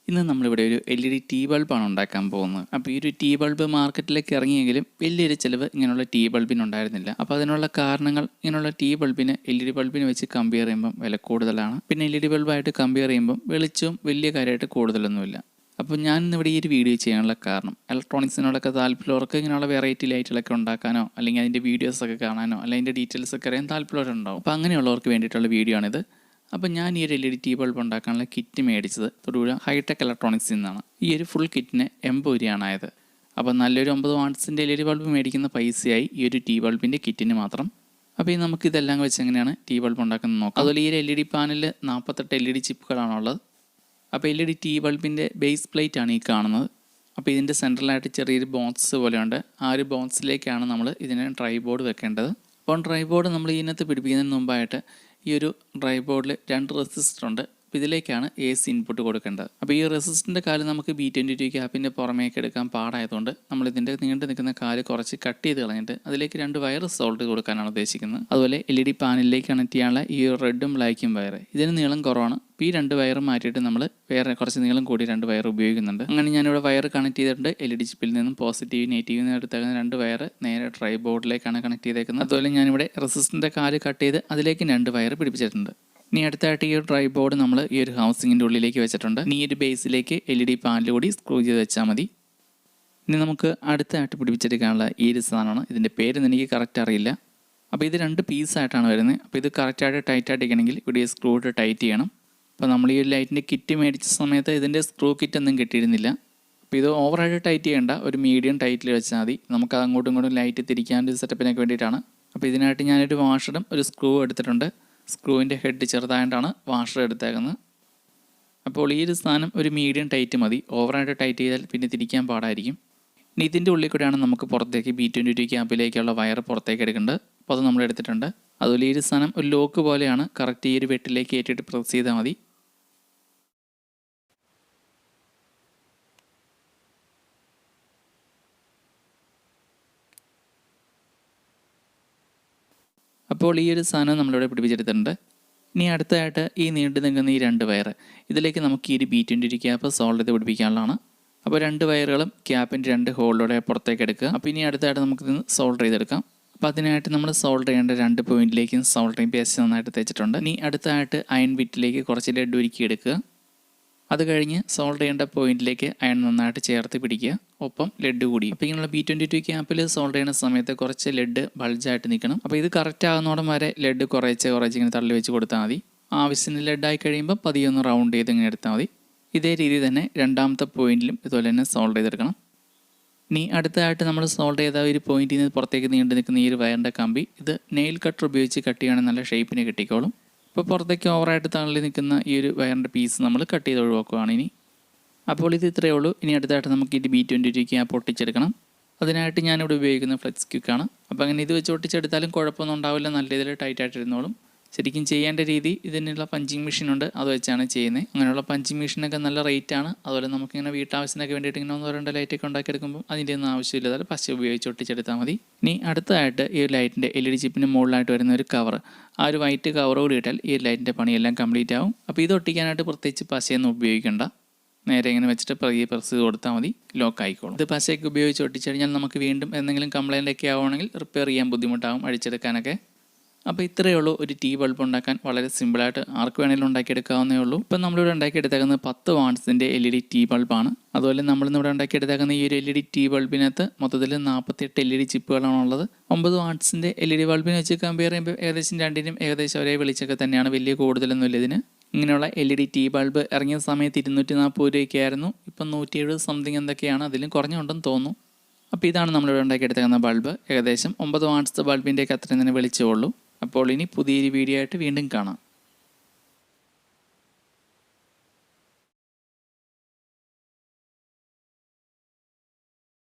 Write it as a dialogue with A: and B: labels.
A: ഇന്ന് നമ്മളിവിടെ ഒരു LED ടീ ബൾബാണ് ഉണ്ടാക്കാൻ പോകുന്നത്. അപ്പോൾ ഈ ഒരു ടീ ബൾബ് മാർക്കറ്റിലേക്ക് ഇറങ്ങിയെങ്കിലും വലിയൊരു ചിലവ് ഇങ്ങനെയുള്ള ടീ ബൾബിന് ഉണ്ടായിരുന്നില്ല. അപ്പോൾ അതിനുള്ള കാരണങ്ങൾ ഇങ്ങനെയുള്ള ടീ ബൾബിന് LED ബൾബിന് വെച്ച് കമ്പയർ ചെയ്യുമ്പോൾ വില കൂടുതലാണ്. പിന്നെ LED ബൾബായിട്ട് കമ്പയർ ചെയ്യുമ്പോൾ വെളിച്ചവും വലിയ കാര്യമായിട്ട് കൂടുതലൊന്നുമില്ല. അപ്പോൾ ഞാൻ ഇന്നിവിടെ ഈ ഒരു വീഡിയോ ചെയ്യാനുള്ള കാരണം ഇലക്ട്രോണിക്സിനോടൊക്കെ താല്പര്യമുള്ളവർക്ക് ഇങ്ങനെയുള്ള വെറൈറ്റി ലൈറ്റുകളൊക്കെ ഉണ്ടാക്കാനോ അല്ലെങ്കിൽ അതിൻ്റെ വീഡിയോസൊക്കെ കാണാനോ അല്ലെങ്കിൽ അതിൻ്റെ ഡീറ്റെയിൽസ് ഒക്കെ അറിയാൻ താല്പര്യമുണ്ടാവും. അപ്പോൾ അങ്ങനെയുള്ളവർക്ക് വേണ്ടിയിട്ടുള്ള വീഡിയോ ആണിത്. അപ്പോൾ ഞാൻ ഈ ഒരു LED ടീ ബൾബ് ഉണ്ടാക്കാനുള്ള കിറ്റ് മേടിച്ചത് തൊടുപുഴ ഹൈടെക് ഇലക്ട്രോണിക്സിൽ നിന്നാണ്. ഈ ഒരു ഫുൾ കിറ്റിന് 80 രൂപയാണ് ആയത്. അപ്പോൾ നല്ലൊരു 9 വാട്ട്സിൻ്റെ LED ബൾബ് മേടിക്കുന്ന പൈസയായി ഈ ഒരു ടീ ബൾബിൻ്റെ കിറ്റിന് മാത്രം. അപ്പോൾ ഈ നമുക്ക് ഇതെല്ലാം വെച്ച് എങ്ങനെയാണ് ടീ ബൾബ് ഉണ്ടാക്കുന്നത് നോക്കാം. അതുപോലെ ഈ ഒരു LED പാനലിൽ 48 LED ചിപ്പുകളാണുള്ളത്. അപ്പോൾ LED ടീ ബൾബിൻ്റെ ബേസ് പ്ലേറ്റ് ആണ് ഈ കാണുന്നത്. അപ്പോൾ ഇതിൻ്റെ സെൻട്രലായിട്ട് ചെറിയൊരു ബോക്സ് പോലെയുണ്ട്. ആ ഒരു ബോക്സിലേക്കാണ് നമ്മൾ ഇതിനെ ഡ്രൈ ബോർഡ് വെക്കേണ്ടത്. അപ്പോൾ ഡ്രൈ ബോർഡ് നമ്മൾ ഇതിനകത്ത് പിടിപ്പിക്കുന്നതിന് മുമ്പായിട്ട് ഈ ഒരു ഡ്രൈ ബോർഡിൽ 2 റെസിസ്റ്റർ ഉണ്ട്. അപ്പോൾ ഇതിലേക്കാണ് AC ഇൻപുട്ട് കൊടുക്കേണ്ടത്. അപ്പോൾ ഈ റെസിസ്റ്ററിൻ്റെ കാല് നമുക്ക് B22 ക്യാപ്പിൻ്റെ പുറമേക്ക് എടുക്കാൻ പാടായതുകൊണ്ട് നമ്മൾ ഇതിൻ്റെ നീണ്ടു നിൽക്കുന്ന കാല് കുറച്ച് കട്ട് ചെയ്ത് കളഞ്ഞിട്ട് അതിലേക്ക് 2 വയർ സോൾട്ട് കൊടുക്കാനാണ് ഉദ്ദേശിക്കുന്നത്. അതുപോലെ LED പാനലിലേക്ക് കണക്ട് ചെയ്യാനുള്ള ഈ റെഡും ബ്ലാക്കും വയർ ഇതിന് നീളം കുറവാണ്. അപ്പോൾ ഈ 2 വയർ മാറ്റിയിട്ട് നമ്മൾ വേറെ കുറച്ച് നീളം കൂടി 2 വയർ ഉപയോഗിക്കുന്നുണ്ട്. അങ്ങനെ ഞാനിവിടെ വയർ കണക്ട് ചെയ്തിട്ടുണ്ട്. LED ചിപ്പിൽ നിന്നും പോസിറ്റീവ് നെഗറ്റീവ് നിന്ന് എടുത്തേക്കുന്ന 2 വയർ നേരെ ഡ്രൈ ബോർഡിലേക്കാണ് കണക്ട് ചെയ്തേക്കുന്നത്. അതുപോലെ ഞാനിവിടെ റെസിസ്റ്ററിൻ്റെ കാല് കട്ട് ചെയ്ത് അതിലേക്ക് 2 വയർ പിടിപ്പിച്ചിട്ടുണ്ട്. ഇനി അടുത്തായിട്ട് ഈ ഒരു ഡ്രൈ ബോർഡ് നമ്മൾ ഈ ഒരു ഹൗസിങ്ങിൻ്റെ ഉള്ളിലേക്ക് വെച്ചിട്ടുണ്ട്. ഇനി ഈ ഒരു ബേസിലേക്ക് LED പാനൽ കൂടി സ്ക്രൂ ചെയ്ത് വെച്ചാൽ മതി. ഇനി നമുക്ക് അടുത്തായിട്ട് പിടിപ്പിച്ചെടുക്കാനുള്ള ഈ ഒരു സാധനമാണ്. ഇതിൻ്റെ പേരൊന്നും എനിക്ക് കറക്റ്റ് അറിയില്ല. അപ്പോൾ ഇത് 2 പീസായിട്ടാണ് വരുന്നത്. അപ്പോൾ ഇത് കറക്റ്റായിട്ട് ടൈറ്റായിട്ട് ഇരിക്കണമെങ്കിൽ ഇവിടെ സ്ക്രൂ ഇട്ട് ടൈറ്റ് ചെയ്യണം. അപ്പോൾ നമ്മൾ ഈ ഒരു ലൈറ്റിൻ്റെ കിറ്റ് മേടിച്ച സമയത്ത് ഇതിൻ്റെ സ്ക്രൂ കിറ്റൊന്നും കിട്ടിയിരുന്നില്ല. അപ്പോൾ ഇത് ഓവറായിട്ട് ടൈറ്റ് ചെയ്യേണ്ട, ഒരു മീഡിയം ടൈറ്റിൽ വെച്ചാൽ മതി. നമുക്ക് അങ്ങോട്ടും ഇങ്ങോട്ടും ലൈറ്റ് തിരിക്കാൻ്റെ സെറ്റപ്പിനൊക്കെ വേണ്ടിയിട്ടാണ്. അപ്പോൾ ഇതിനായിട്ട് ഞാനൊരു വാഷറും ഒരു സ്ക്രൂ എടുത്തിട്ടുണ്ട്. സ്ക്രൂവിൻ്റെ ഹെഡ് ചെറുതായിട്ടാണ് വാഷർ എടുത്തേക്കുന്നത്. അപ്പോൾ ഈ ഒരു സാധനം ഒരു മീഡിയം ടൈറ്റ് മതി. ഓവറായിട്ട് ടൈറ്റ് ചെയ്താൽ പിന്നെ തിരിക്കാൻ പാടായിരിക്കും. ഇനി ഇതിൻ്റെ ഉള്ളിൽ കൂടെയാണ് നമുക്ക് പുറത്തേക്ക് B22 ക്യാപ്പിലേക്കുള്ള വയർ പുറത്തേക്ക് എടുക്കേണ്ടത്. അപ്പോൾ അത് നമ്മൾ എടുത്തിട്ടുണ്ട്. അതുപോലെ ഈ ഒരു സാധനം ഒരു ലോക്ക് പോലെയാണ്. കറക്റ്റ് ഈ ഒരു വെട്ടിലേക്ക് ഏറ്റിട്ട് പ്രസ് ചെയ്താൽ മതി. അപ്പോൾ ഈ ഒരു സാധനം നമ്മളിവിടെ പിടിപ്പിച്ചെടുത്തിട്ടുണ്ട്. ഇനി അടുത്തായിട്ട് ഈ നീണ്ടു നിൽക്കുന്ന ഈ 2 വയർ ഇതിലേക്ക് നമുക്ക് ഈ ഒരു B22 ക്യാപ്പ് സോൾഡ് ചെയ്ത് പിടിപ്പിക്കാനുള്ളതാണ്. അപ്പോൾ 2 വയറുകളും ക്യാപ്പിൻ്റെ 2 ഹോളിലൂടെ പുറത്തേക്ക് എടുക്കുക. അപ്പോൾ ഇനി അടുത്തായിട്ട് നമുക്കിത് സോൾഡർ ചെയ്തെടുക്കാം. അപ്പോൾ അതിനായിട്ട് നമ്മൾ സോൾഡർ ചെയ്യേണ്ട 2 പോയിന്റിലേക്കും സോൾഡറിങ് പേസ്റ്റ് നന്നായിട്ട് തേച്ചിട്ടുണ്ട്. ഇനി അടുത്തായിട്ട് അയൺ ബിറ്റിലേക്ക് കുറച്ച് ലെഡ് ഉരുക്കി എടുക്കുക. അത് കഴിഞ്ഞ് സോൾഡർ ചെയ്യേണ്ട പോയിന്റിലേക്ക് അയൺ നന്നായിട്ട് ചേർത്ത് പിടിക്കുക. ഒപ്പം ലെഡ് കൂടി. അപ്പോൾ ഇങ്ങനെയുള്ള B22 ക്യാപ്പിൽ സോൾഡർ ചെയ്യുന്ന സമയത്ത് കുറച്ച് ലെഡ് ബൾജായിട്ട് നിൽക്കണം. അപ്പോൾ ഇത് കറക്റ്റ് ആകുന്നോടം വരെ ലെഡ് കുറച്ച് ഇങ്ങനെ തള്ളി വെച്ച് കൊടുത്താൽ മതി. ആവശ്യത്തിന് ലെഡായി കഴിയുമ്പോൾ പതിയെ ഒന്ന് റൗണ്ട് ചെയ്ത് ഇങ്ങനെ എടുത്താൽ മതി. ഇതേ രീതി തന്നെ രണ്ടാമത്തെ പോയിന്റിലും ഇതുപോലെ തന്നെ സോൾഡർ ചെയ്തെടുക്കണം. ഇനി അടുത്തായിട്ട് നമ്മൾ സോൾഡർ ചെയ്ത ഒരു പോയിന്റിൽ നിന്ന് പുറത്തേക്ക് നീണ്ടു നിൽക്കുന്ന ഈ ഒരു വയറിൻ്റെ കമ്പി ഇത് നെയിൽ കട്ടർ ഉപയോഗിച്ച് കട്ട് ചെയ്യുകയാണെങ്കിൽ നല്ല ഷേപ്പിന് കിട്ടിക്കോളും. ഇപ്പോൾ പുറത്തേക്ക് ഓവറായിട്ട് തള്ളി നിൽക്കുന്ന ഈ ഒരു വയറിൻ്റെ പീസ് നമ്മൾ കട്ട് ചെയ്ത് ഒഴിവാക്കുകയാണ് ഇനി. അപ്പോൾ ഇത് ഇത്രയേ ഉള്ളൂ. ഇനി അടുത്തായിട്ട് നമുക്ക് ഇത് B22 ക്യാപ്പ് ഒട്ടിച്ചെടുക്കണം. അതിനായിട്ട് ഞാനിവിടെ ഉപയോഗിക്കുന്ന ഫ്ലെക്സ് ക്വിക്കാണ്. അപ്പോൾ അങ്ങനെ ഇത് വെച്ച് ഒട്ടിച്ചെടുത്താലും കുഴപ്പമൊന്നും ഉണ്ടാവില്ല. നല്ല രീതിയിൽ ടൈറ്റായിട്ടിരുന്നോളും. ശരിക്കും ചെയ്യേണ്ട രീതി ഇതിനുള്ള പഞ്ചിങ് മെഷീനുണ്ട്, അത് വെച്ചാണ് ചെയ്യുന്നത്. അങ്ങനെയുള്ള പഞ്ചിങ് മെഷീനൊക്കെ നല്ല റേറ്റാണ്. അതുപോലെ നമുക്കിങ്ങനെ വീട്ടാവശ്യത്തിനൊക്കെ വേണ്ടിയിട്ട് ഇങ്ങനെ 1-2 ലൈറ്റൊക്കെ ഉണ്ടാക്കിയെടുക്കുമ്പോൾ അതിൻ്റെ ഒന്നും ആവശ്യമില്ല. അതായത് പശ ഉപയോഗിച്ച് ഒട്ടിച്ചെടുത്താൽ മതി. ഇനി അടുത്തതായിട്ട് ഈ ഒരു ലൈറ്റിൻ്റെ LED ചിപ്പിന് മുകളിലായിട്ട് വരുന്ന ഒരു കവർ, ആ ഒരു വൈറ്റ് കവർ കൂടി ഇട്ടാൽ ഈ ലൈറ്റിൻ്റെ പണിയെല്ലാം കംപ്ലീറ്റ് ആവും. അപ്പോൾ ഇത് ഒട്ടിക്കാനായിട്ട് പ്രത്യേകിച്ച് പശയൊന്നും ഉപയോഗിക്കേണ്ട. നേരെ ഇങ്ങനെ വെച്ചിട്ട് പ്രസ് ചെയ്ത് കൊടുത്താൽ മതി, ലോക്ക് ആയിക്കോളും. ഇത് പശയൊക്കെ ഉപയോഗിച്ച് ഒട്ടിച്ചു കഴിഞ്ഞാൽ നമുക്ക് വീണ്ടും എന്തെങ്കിലും കംപ്ലൈൻ്റ് ഒക്കെ ആവുകയാണെങ്കിൽ റിപ്പയർ ചെയ്യാൻ ബുദ്ധിമുട്ടാകും, അഴിച്ചെടുക്കാനൊക്കെ. അപ്പോൾ ഇത്രയേ ഉള്ളൂ. ഒരു ടീ ബൾബ് ഉണ്ടാക്കാൻ വളരെ സിമ്പിളായിട്ട് ആർക്ക് വേണമെങ്കിലും ഉണ്ടാക്കിയെടുക്കാവുന്നേ ഉള്ളൂ. ഇപ്പം നമ്മളിവിടെ ഉണ്ടാക്കിയെടുത്തേക്കുന്നത് 10 വാട്ട്സിൻ്റെ LED ടീ ബൾബാണ്. അതുപോലെ നമ്മളിന്നിവിടെ ഉണ്ടാക്കിയെടുത്തേക്കുന്ന ഈ ഒരു LED ടീ ബൾബിനകത്ത് മൊത്തത്തിൽ 48 LED ചിപ്പുകളാണുള്ളത്. 9 വാട്ട്സിൻ്റെ LED ബൾബിനെ വെച്ച് കമ്പയർ ചെയ്യുമ്പോൾ ഏകദേശം രണ്ടിനും ഏകദേശം ഒരേ വെളിച്ചൊക്കെ തന്നെയാണ്. വലിയ കൂടുതലൊന്നുമില്ല ഇതിന്. ഇങ്ങനെയുള്ള LED ടീ ബൾബ് ഇറങ്ങിയ സമയത്ത് 240 രൂപയ്ക്കായിരുന്നു. ഇപ്പം 170 സംതിങ് എന്തൊക്കെയാണ്, അതിലും കുറഞ്ഞുണ്ടെന്ന് തോന്നുന്നു. അപ്പോൾ ഇതാണ് നമ്മളിവിടെ ഉണ്ടാക്കിയെടുത്തേക്കുന്ന ബൾബ്. ഏകദേശം 9 വാട്ട്സ് ബൾബിൻ്റെയൊക്കെ അത്രയും തന്നെ വെളിച്ചമുള്ളൂ. അപ്പോൾ ഇനി പുതിയൊരു വീഡിയോ ആയിട്ട് വീണ്ടും കാണാം.